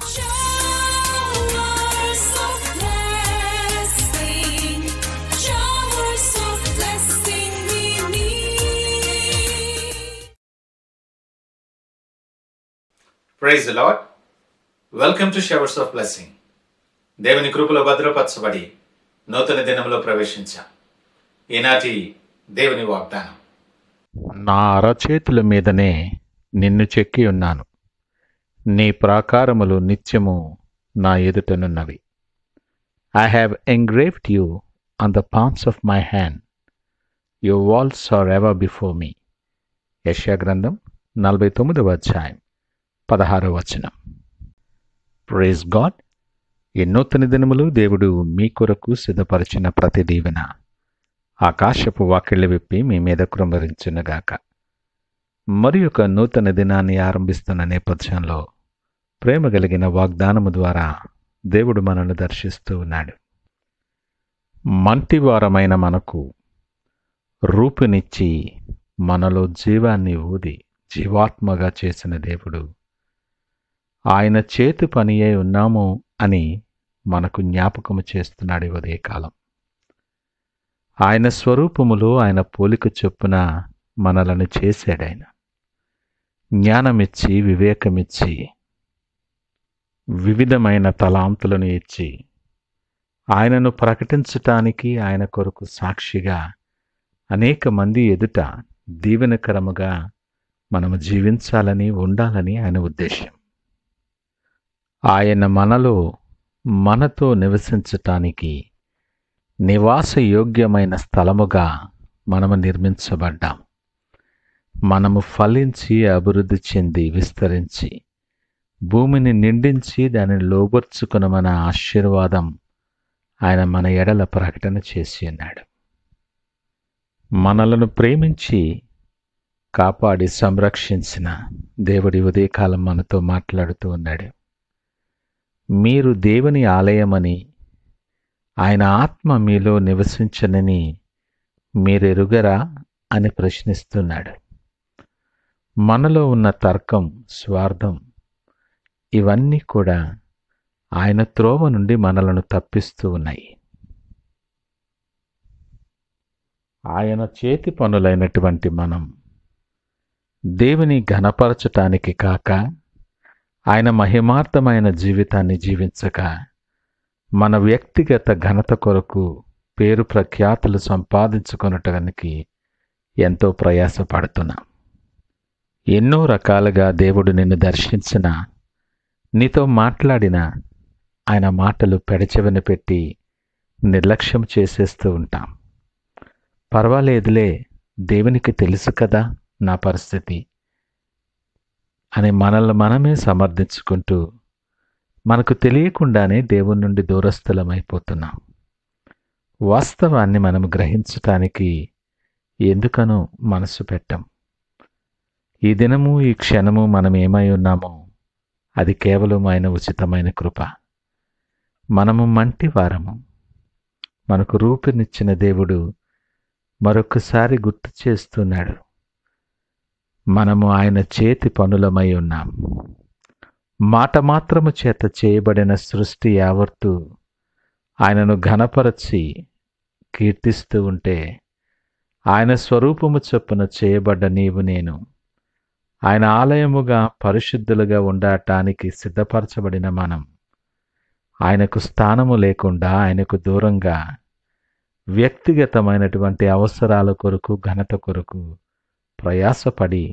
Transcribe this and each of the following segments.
Showers of blessing, showers of blessing we need. Praise the Lord. Welcome to Showers of Blessing. దేవుని కృపలో భద్రపరచబడి నూతన దినంలో ప్రవేశించాం. ఈనాటి దేవుని వాగ్దానం. నా అరచేతుల మీదనే నిన్ను చెక్కి ఉన్నాను, నీ ప్రాకారములు నిత్యము నా ఎదుటనున్నవి. I have engraved you on the palms of my hand, your walls are ever before me. యెషయా గ్రంథం 49వ అధ్యాయం 16వ వచనం. Praise God. ఈ నూతన దినములు దేవుడు మీ కొరకు సిద్ధపరిచిన ప్రతి దీవెన ఆకాశపు వాకిళ్ళు విప్పి మీ మీద కృమ్మరించునుగాక. మరి ఒక నూతన దినాన్ని ఆరంభిస్తున్న నేపథ్యంలో ప్రేమ కలిగిన వాగ్దానము ద్వారా దేవుడు మనల్ని దర్శిస్తూ ఉన్నాడు. మంటివారమైన మనకు రూపునిచ్చి మనలో జీవాన్ని ఊది జీవాత్మగా చేసిన దేవుడు, ఆయన చేతి పని అయి ఉన్నాము అని మనకు జ్ఞాపకము చేస్తున్నాడు ఈ ఉదయకాలం. ఆయన స్వరూపములో ఆయన పోలిక చొప్పున మనలను చేశాడాయన. జ్ఞానమిచ్చి, వివేకమిచ్చి, వివిధమైన తలాంతులను ఇచ్చి, ఆయనను ప్రకటించటానికి, ఆయన కొరకు సాక్షిగా అనేక మంది ఎదుట దీవెనకరముగా మనము జీవించాలని, ఉండాలని ఆయన ఉద్దేశం. ఆయన మనలో మనతో నివసించటానికి నివాస యోగ్యమైన స్థలముగా మనము నిర్మించబడ్డాం. మనము ఫలించి అభివృద్ధి చెంది విస్తరించి భూమిని నిండించి దానిని లోబర్చుకునమన్న ఆశీర్వాదం ఆయన మన ఎడల ప్రకటన చేసి ఉన్నాడు. మనలను ప్రేమించి కాపాడి సంరక్షించిన దేవుడి ఉదయకాలం మనతో మాట్లాడుతూ ఉన్నాడు. మీరు దేవుని ఆలయమని, ఆయన ఆత్మ మీలో నివసించనని మీరెరుగరా అని ప్రశ్నిస్తున్నాడు. మనలో ఉన్న తర్కం, స్వార్థం ఇవన్నీ కూడా ఆయన త్రోవ నుండి మనలను తప్పిస్తూ ఉన్నాయి. ఆయన చేతి పనులైనటువంటి మనం దేవుని ఘనపరచటానికి కాక, ఆయన మహిమార్థమైన జీవితాన్ని జీవించక, మన వ్యక్తిగత ఘనత కొరకు పేరు ప్రఖ్యాతులు సంపాదించుకొనటానికి ఎంతో ప్రయాసపడుతున్నాం. ఎన్నో రకాలుగా దేవుడు నిన్ను దర్శించిన, నీతో మాట్లాడిన ఆయన మాటలు పెడచెవిన పెట్టి నిర్లక్ష్యం చేసేస్తూ ఉంటాం. పర్వాలేదులే, దేవునికి తెలుసు కదా నా పరిస్థితి అని మనల్ని మనమే సమర్థించుకుంటూ మనకు తెలియకుండానే దేవుని నుండి దూరస్థులమైపోతున్నాం. వాస్తవాన్ని మనం గ్రహించటానికి ఎందుకనో మనసు పెట్టం. ఈ దినము, ఈ క్షణము మనం ఏమై ఉన్నామో అది కేవలం ఆయన ఉచితమైన కృప. మనము మంటి వారము. మనకు రూపునిచ్చిన దేవుడు మరొకసారి గుర్తు చేస్తున్నాడు, మనము ఆయన చేతి పనులమై ఉన్నాం. మాట మాత్రము చేత చేయబడిన సృష్టి యావత్తు ఆయనను ఘనపరచి కీర్తిస్తూ ఉంటే, ఆయన స్వరూపము చొప్పున చేయబడ్డ నీవు నేను ఆయన ఆలయముగా పరిశుద్ధులుగా ఉండటానికి సిద్ధపరచబడిన మనం ఆయనకు స్థానము లేకుండా, ఆయనకు దూరంగా వ్యక్తిగతమైనటువంటి అవసరాల కొరకు, ఘనత కొరకు ప్రయాసపడి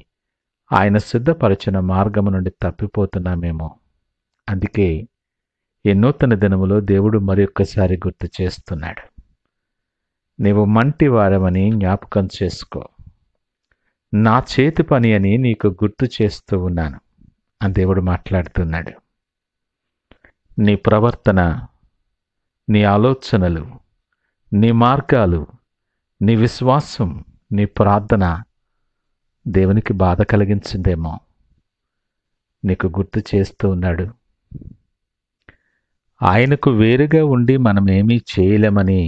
ఆయన సిద్ధపరిచిన మార్గము నుండి తప్పిపోతున్నామేమో. అందుకే ఈ నూతన దినములో దేవుడు మరొక్కసారి గుర్తు చేస్తున్నాడు, నీవు మంటి వారమని జ్ఞాపకం చేసుకో, నా చేతి పని అని నీకు గుర్తు చేస్తూ ఉన్నాను అని దేవుడు మాట్లాడుతున్నాడు. నీ ప్రవర్తన, నీ ఆలోచనలు, నీ మార్గాలు, నీ విశ్వాసం, నీ ప్రార్థన దేవునికి బాధ కలిగించిందేమో నీకు గుర్తు చేస్తూ ఉన్నాడు. ఆయనకు వేరుగా ఉండి మనం ఏమీ చేయలేమని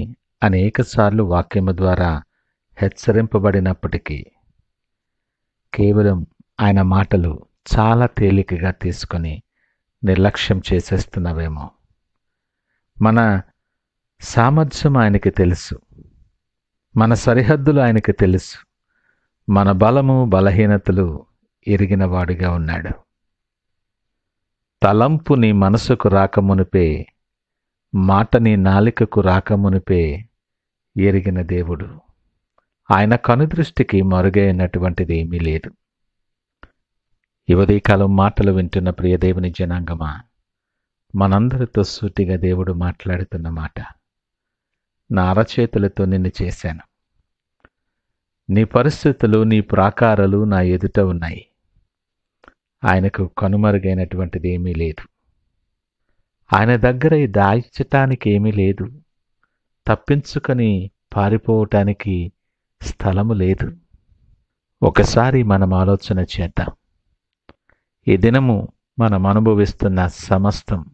అనేకసార్లు వాక్యము ద్వారా హెచ్చరింపబడినప్పటికీ కేవలం ఆయన మాటలు చాలా తేలికగా తీసుకొని నిర్లక్ష్యం చేసేస్తున్నావేమో. మన సామర్థ్యం ఆయనకి తెలుసు, మన సరిహద్దులు ఆయనకి తెలుసు, మన బలము బలహీనతలు ఎరిగినవాడుగా ఉన్నాడు. తలంపు నీ మనసుకు రాకమునిపే, మాట నీ నాలికకు రాకమునిపే ఎరిగిన దేవుడు. ఆయన కనుదృష్టికి మరుగైనటువంటిది ఏమీ లేదు. ఈ ఉదయకాలం మాటలు వింటున్న ప్రియ దేవుని జనాంగమా, మనందరితో సూటిగా దేవుడు మాట్లాడుతున్న మాట, నా అరచేతులతో నిన్ను చేశాను. నీ పరిస్థితులు, నీ ప్రాకారాలు నా ఎదుట ఉన్నాయి. ఆయనకు కనుమరుగైనటువంటిది ఏమీ లేదు. ఆయన దగ్గర దాల్చటానికి ఏమీ లేదు. తప్పించుకొని పారిపోవటానికి స్థలము లేదు. ఒకసారి మనం ఆలోచన చేద్దాం. ఈ దినము మనం అనుభవిస్తున్న సమస్తం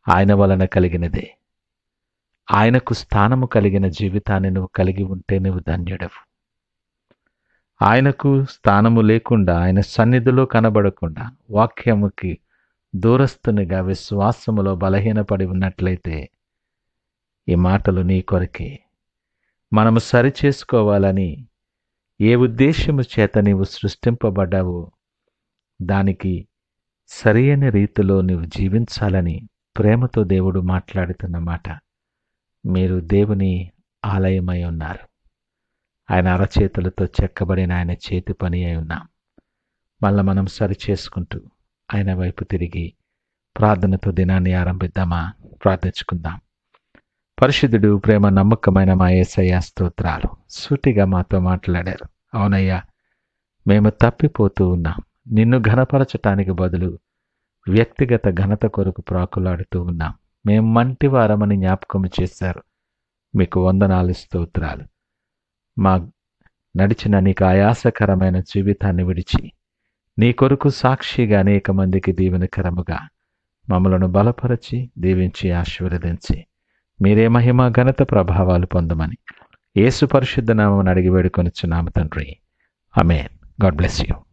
ఆయన వలన కలిగినదే. ఆయనకు స్థానము కలిగిన జీవితాన్ని నువ్వు కలిగి ఉంటే నువ్వు ధన్యుడవు. ఆయనకు స్థానము లేకుండా, ఆయన సన్నిధిలో కనబడకుండా, వాక్యముకి దూరస్తునిగా విశ్వాసములో బలహీనపడి ఉన్నట్లయితే ఈ మాటలు నీ కొరకే. మనము సరిచేసుకోవాలని ఏ ఉద్దేశము చేత నీవు సృష్టింపబడ్డావో దానికి సరైన రీతిలో నీవు జీవించాలని ప్రేమతో దేవుడు మాట్లాడుతున్న మాట. మీరు దేవుని ఆలయమై ఉన్నారు. ఆయన అరచేతులతో చెక్కబడిన ఆయన చేతి పని అయి ఉన్నాం. మళ్ళా మనం సరిచేసుకుంటూ ఆయన వైపు తిరిగి ప్రార్థనతో దినాన్ని ఆరంభిద్దామా? ప్రార్థించుకుందాం. పరిశుద్ధుడు, ప్రేమ నమ్మకమైన మా యేసయ్య స్తోత్రాలు. సూటిగా మాతో మాట్లాడారు. అవునయ్యా, మేము తప్పిపోతూ ఉన్నాం. నిన్ను ఘనపరచటానికి బదులు వ్యక్తిగత ఘనత కొరకు ప్రాకులాడుతూ ఉన్నాం. మేము మంటి వారమని జ్ఞాపకం చేశారు. మీకు వందనాలు, స్తోత్రాలు. మా నడిచిన నీకు ఆయాసకరమైన జీవితాన్ని విడిచి నీ కొరకు సాక్షిగా అనేక మందికి దీవెనకరముగా మమ్మలను బలపరచి దీవించి ఆశీర్వదించి మీరే మహిమ ఘనత ప్రభావాలు పొందమని యేసు పరిశుద్ధ నామమున అడిగి వేడుకొనుచున్నాము తండ్రి. ఆమేన్. God bless you.